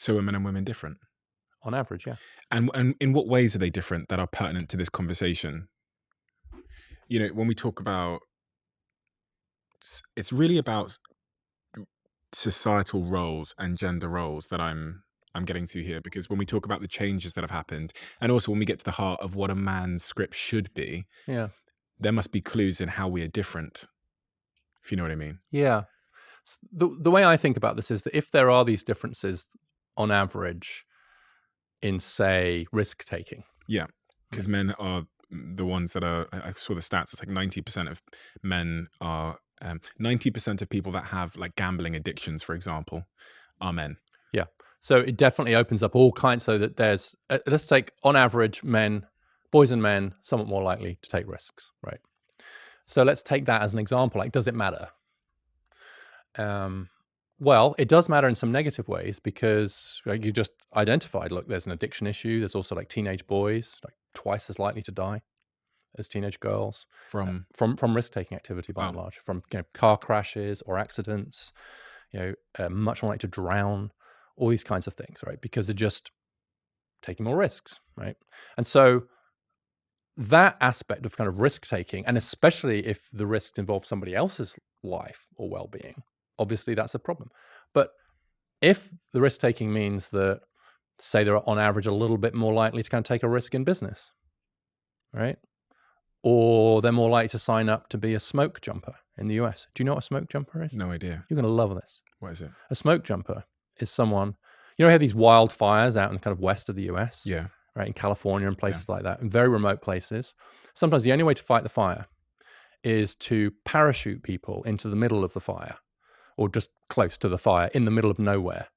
So are men and women different? On average, yeah. And in what ways are they different that are pertinent to this conversation? When we talk about, it's really about societal roles and gender roles that I'm getting to here, because when we talk about the changes that have happened, and also when we get to the heart of what a man's script should be, Yeah. there must be clues in how we are different, if you know what I mean. Yeah. The way I think about this is that if there are these differences on average in, say, risk taking. Yeah, because men are the ones that are. I saw the stats. It's like 90% of men are. 90% of people that have like gambling addictions, for example, are men. Yeah. So it definitely opens up all kinds, so that there's, let's take on average men, boys and men, somewhat more likely to take risks, right? So let's take that as an example. Like, does it matter? Well, it does matter in some negative ways, because like you just identified, look, there's an addiction issue. There's also like teenage boys, like twice as likely to die as teenage girls From risk-taking activity by and Wow. large, from car crashes or accidents, much more likely to drown, all these kinds of things, right? Because they're just taking more risks, right? And so that aspect of kind of risk-taking, and especially if the risks involve somebody else's life or well-being, obviously that's a problem. But if the risk-taking means that, say, they're on average a little bit more likely to kind of take a risk in business, right? Or they're more likely to sign up to be a smoke jumper in the US. Do you know what a smoke jumper is? No idea. You're going to love this. What is it? A smoke jumper is someone, we have these wildfires out in the kind of west of the US, Yeah. right, in California and places like that, in very remote places. Sometimes the only way to fight the fire is to parachute people into the middle of the fire, or just close to the fire in the middle of nowhere,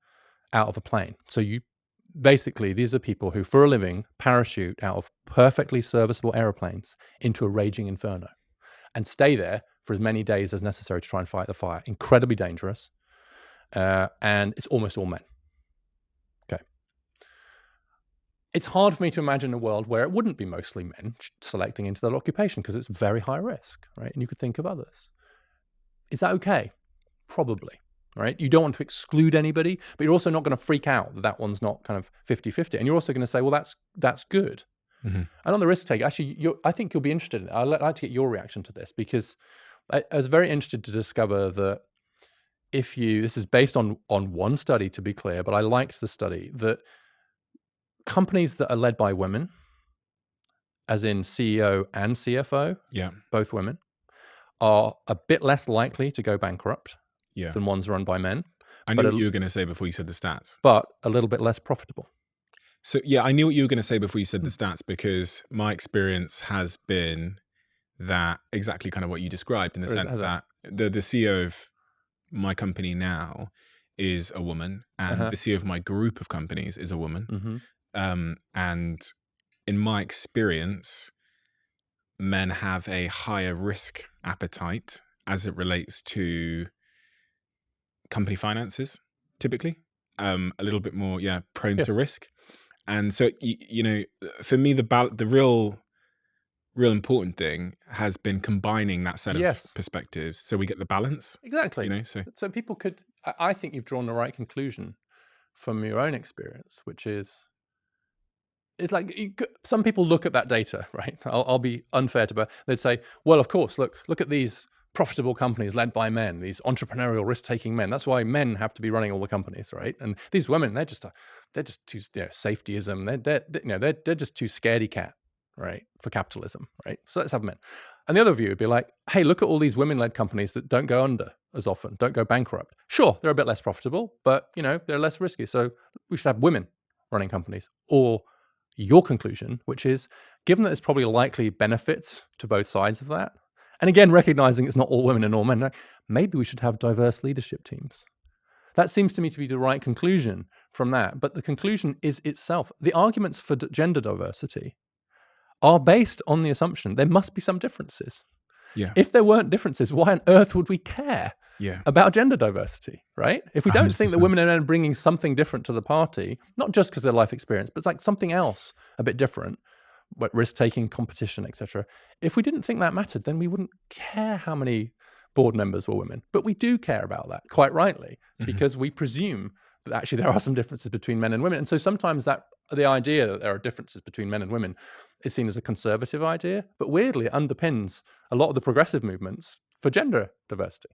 out of a plane. So basically, these are people who, for a living, parachute out of perfectly serviceable airplanes into a raging inferno and stay there for as many days as necessary to try and fight the fire. Incredibly dangerous. And it's almost all men. Okay. It's hard for me to imagine a world where it wouldn't be mostly men selecting into that occupation, because it's very high risk, right? And you could think of others. Is that okay? Probably. Right? You don't want to exclude anybody, but you're also not going to freak out that that one's not kind of 50-50. And you're also going to say, well, that's good. Mm-hmm. And on the risk take, actually, I think you'll be interested in it. I'd like to get your reaction to this, because I was very interested to discover that this is based on one study, to be clear, but I liked the study, that companies that are led by women, as in CEO and CFO, Yeah. both women, are a bit less likely to go bankrupt Yeah. than ones run by men. I knew what you were going to say before you said the stats. But a little bit less profitable. So, yeah, I knew what you were going to say before you said the stats, because my experience has been that exactly kind of what you described, in the sense that the CEO of my company now is a woman, and the CEO of my group of companies is a woman. Mm-hmm. And in my experience, men have a higher risk appetite as it relates to company finances, typically, a little bit more, prone to risk. And so, for me, the real important thing has been combining that set of perspectives, so we get the balance. Exactly. So people could, I think you've drawn the right conclusion from your own experience, which is, it's like some people look at that data, right? I'll be unfair to, but they'd say, well, of course, look at these profitable companies led by men, these entrepreneurial risk-taking men. That's why men have to be running all the companies, right? And these women, they're just too safetyism. They're just too scaredy cat, right, for capitalism, right? So let's have men. And the other view would be like, hey, look at all these women-led companies that don't go under as often, don't go bankrupt. Sure, they're a bit less profitable, but they're less risky. So we should have women running companies. Or your conclusion, which is, given that there's probably likely benefits to both sides of that, and again, recognizing it's not all women and all men, maybe we should have diverse leadership teams. That seems to me to be the right conclusion from that. But the conclusion is itself, the arguments for gender diversity are based on the assumption there must be some differences. Yeah. If there weren't differences, why on earth would we care about gender diversity, right? If we don't 100%. Think that women and men are bringing something different to the party, not just because of their life experience, but it's like something else a bit different, but risk-taking, competition, etc. If we didn't think that mattered, then we wouldn't care how many board members were women. But we do care about that, quite rightly, because we presume that actually there are some differences between men and women. And so sometimes that the idea that there are differences between men and women is seen as a conservative idea, but weirdly, it underpins a lot of the progressive movements for gender diversity.